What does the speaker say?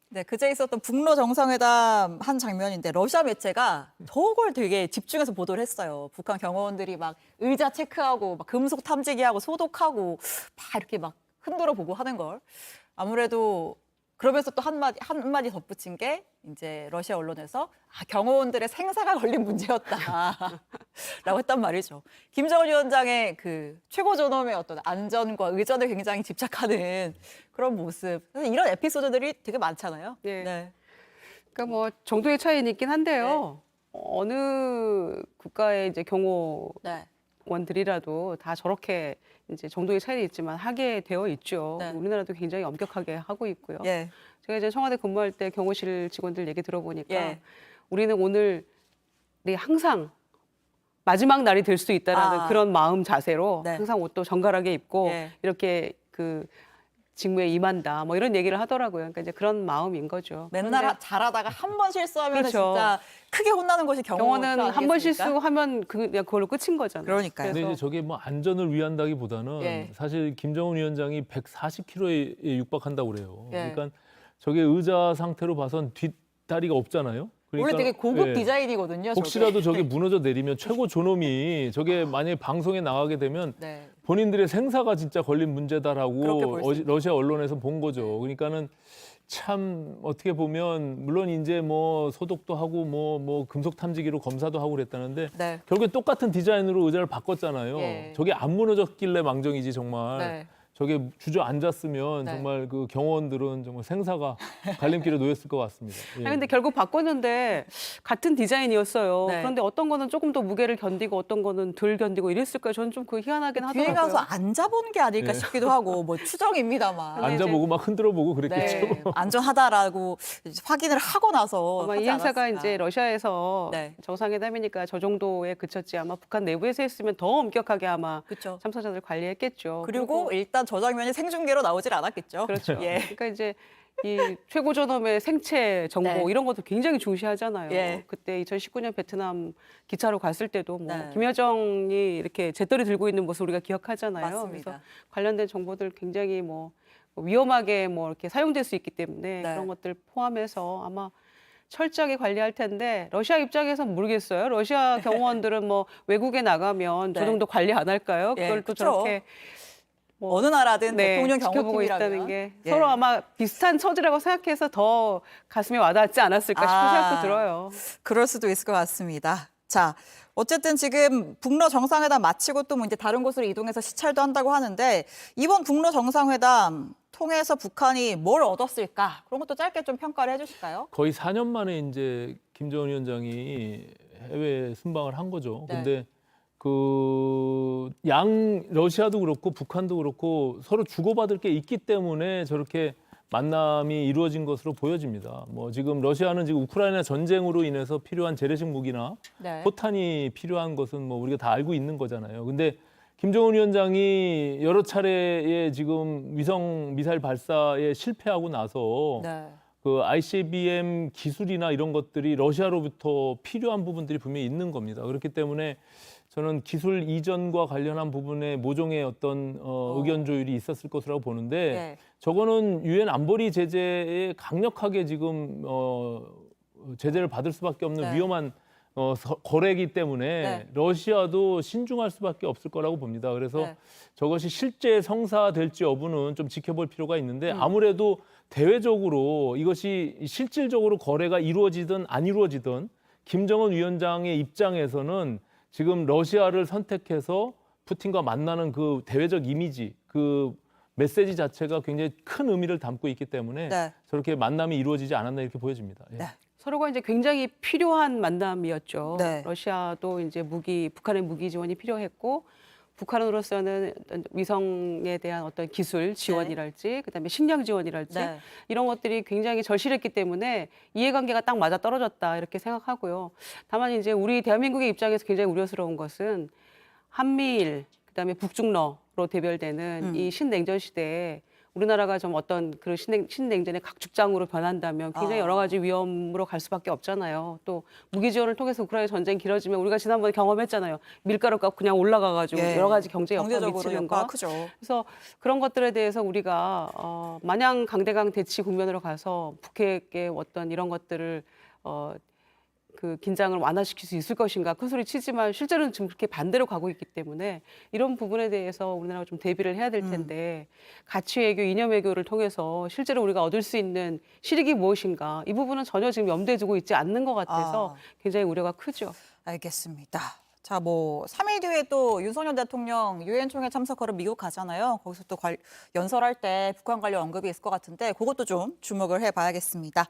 네, 그제 있었던 북러 정상회담 한 장면인데 러시아 매체가 저걸 되게 집중해서 보도를 했어요. 북한 경호원들이 막 의자 체크하고 막 금속 탐지기하고 소독하고 막 이렇게 막 흔들어 보고 하는 걸. 아무래도 그러면서 또 한마디 덧붙인 게 이제 러시아 언론에서 경호원들의 생사가 걸린 문제였다라고 했단 말이죠. 김정은 위원장의 그 최고 존엄의 어떤 안전과 의전에 굉장히 집착하는 그런 모습. 그래서 이런 에피소드들이 되게 많잖아요. 네. 네. 그러니까 뭐 정도의 차이는 있긴 한데요. 어느 국가의 이제 경호원들이라도 다 저렇게 이제 정도의 차이는 있지만 하게 되어 있죠. 네. 우리나라도 굉장히 엄격하게 하고 있고요. 예. 제가 이제 청와대 근무할 때 경호실 직원들 얘기 들어보니까 예. 우리는 오늘이 항상 마지막 날이 될 수 있다라는 그런 마음 자세로 네. 항상 옷도 정갈하게 입고 예. 이렇게 그 직무에 임한다. 뭐 이런 얘기를 하더라고요. 그러니까 이제 그런 마음인 거죠. 맨날 그런데 잘하다가 한 번 실수하면 그렇죠. 진짜 크게 혼나는 것이 경호는 한 번 아니겠습니까? 실수하면 그걸로 끝인 거잖아요. 그러니까요. 근데 이제 저게 뭐 안전을 위한다기보다는 예. 사실 김정은 위원장이 140kg에 육박한다고 그래요. 예. 그러니까 저게 의자 상태로 봐선 뒷다리가 없잖아요. 그러니까 원래 되게 고급 예. 디자인이거든요. 혹시라도 저게 저게. 무너져 내리면 최고 존엄이 저게 만약에 방송에 나가게 되면 네. 본인들의 생사가 진짜 걸린 그렇게 문제다라고 볼수 있죠. 러시아 언론에서 본 거죠. 그러니까는 참 어떻게 보면 물론 이제 뭐 소독도 하고 뭐 금속 탐지기로 검사도 하고 그랬다는데 네. 결국에 똑같은 디자인으로 의자를 바꿨잖아요. 예. 저게 안 무너졌길래 망정이지 정말. 네. 저게 주저앉았으면 네. 정말 그 경호원들은 정말 생사가 갈림길에 놓였을 것 같습니다. 예. 아니, 근데 결국 바꿨는데 같은 디자인이었어요. 네. 그런데 어떤 거는 조금 더 무게를 견디고 어떤 거는 덜 견디고 이랬을까요? 저는 좀 그 희한하긴 뒤에 하더라고요. 가서 앉아본 게 아닐까 네. 싶기도 하고 뭐 추정입니다만. 아니, 앉아보고 막 흔들어보고 그랬겠죠. 네, 안전하다라고 이제 확인을 하고 나서 아마 하지 이 행사가 않았을까. 이제 러시아에서 네. 정상회담이니까 저 정도에 그쳤지 아마 북한 내부에서 했으면 더 엄격하게 아마 그렇죠. 참석자들 관리했겠죠. 그리고 일단 저 장면이 생중계로 나오질 않았겠죠. 그렇죠. 예. 그러니까 이제 이 최고 존엄의 생체 정보 네. 이런 것도 굉장히 중시하잖아요. 예. 그때 2019년 베트남 기차로 갔을 때도 뭐 네. 김여정이 이렇게 잿더리 들고 있는 모습 우리가 기억하잖아요. 맞습니다. 그래서 관련된 정보들 굉장히 뭐 위험하게 뭐 이렇게 사용될 수 있기 때문에 네. 그런 것들 포함해서 아마 철저하게 관리할 텐데 러시아 입장에서는 모르겠어요. 러시아 경호원들은 뭐 외국에 나가면 네. 저 정도 관리 안 할까요? 예, 그걸 또 그쵸. 저렇게 어느 나라든 대통령 지켜보고 있다는 경호팀이라면 게 예. 서로 아마 비슷한 처지라고 생각해서 더 가슴에 와닿지 않았을까 싶은 생각도 들어요. 그럴 수도 있을 것 같습니다. 자, 어쨌든 지금 북러 정상회담 마치고 또 뭐 이제 다른 곳으로 이동해서 시찰도 한다고 하는데 이번 북러 정상회담 통해서 북한이 뭘 얻었을까? 그런 것도 짧게 좀 평가를 해주실까요? 거의 4년 만에 이제 김정은 위원장이 해외 순방을 한 거죠. 네. 근데 그 러시아도 그렇고 북한도 그렇고 서로 주고받을 게 있기 때문에 저렇게 만남이 이루어진 것으로 보여집니다. 뭐 지금 러시아는 지금 우크라이나 전쟁으로 인해서 필요한 재래식 무기나 네. 포탄이 필요한 것은 뭐 우리가 다 알고 있는 거잖아요. 근데 김정은 위원장이 여러 차례의 지금 위성 미사일 발사에 실패하고 나서 네. 그 ICBM 기술이나 이런 것들이 러시아로부터 필요한 부분들이 분명히 있는 겁니다. 그렇기 때문에 저는 기술 이전과 관련한 부분에 모종의 어떤 의견 조율이 있었을 것이라고 보는데 네. 저거는 유엔 안보리 제재에 강력하게 지금 제재를 받을 수밖에 없는 네. 위험한 거래이기 때문에 네. 러시아도 신중할 수밖에 없을 거라고 봅니다. 그래서 네. 저것이 실제 성사될지 여부는 좀 지켜볼 필요가 있는데 음. 아무래도 대외적으로 이것이 실질적으로 거래가 이루어지든 안 이루어지든 김정은 위원장의 입장에서는 지금 러시아를 선택해서 푸틴과 만나는 그 대외적 이미지, 그 메시지 자체가 굉장히 큰 의미를 담고 있기 때문에 네. 저렇게 만남이 이루어지지 않았나 이렇게 보여집니다. 예. 네. 서로가 이제 굉장히 필요한 만남이었죠. 네. 러시아도 이제 북한의 무기 지원이 필요했고 북한으로서는 어떤 위성에 대한 어떤 기술 지원이랄지 그다음에 식량 지원이랄지 네. 이런 것들이 굉장히 절실했기 때문에 이해관계가 딱 맞아 떨어졌다 이렇게 생각하고요. 다만 이제 우리 대한민국의 입장에서 굉장히 우려스러운 것은 한미일 그다음에 북중러로 대별되는 이 신냉전 시대에 우리나라가 좀 어떤 그 신냉전의 각축장으로 변한다면 굉장히 여러 가지 위험으로 갈 수밖에 없잖아요. 또 무기 지원을 통해서 우크라이나 전쟁이 길어지면 우리가 지난번에 경험했잖아요. 밀가루값 그냥 올라가가지고 예. 여러 가지 경제 여파 경제적으로 미치는 여파가 거. 크죠. 그래서 그런 것들에 대해서 우리가 마냥 강대강 대치 국면으로 가서 북핵의 어떤 이런 것들을 그 긴장을 완화시킬 수 있을 것인가 큰 소리 치지만 실제로는 지금 그렇게 반대로 가고 있기 때문에 이런 부분에 대해서 우리나라가 좀 대비를 해야 될 텐데 가치 외교, 이념 외교를 통해서 실제로 우리가 얻을 수 있는 실익이 무엇인가 이 부분은 전혀 지금 염두에 두고 있지 않는 것 같아서 굉장히 우려가 크죠. 알겠습니다. 자, 뭐 3일 뒤에 또 윤석열 대통령 유엔 총회 참석하러 미국 가잖아요. 거기서 또 연설할 때 북한 관련 언급이 있을 것 같은데 그것도 좀 주목을 해봐야겠습니다.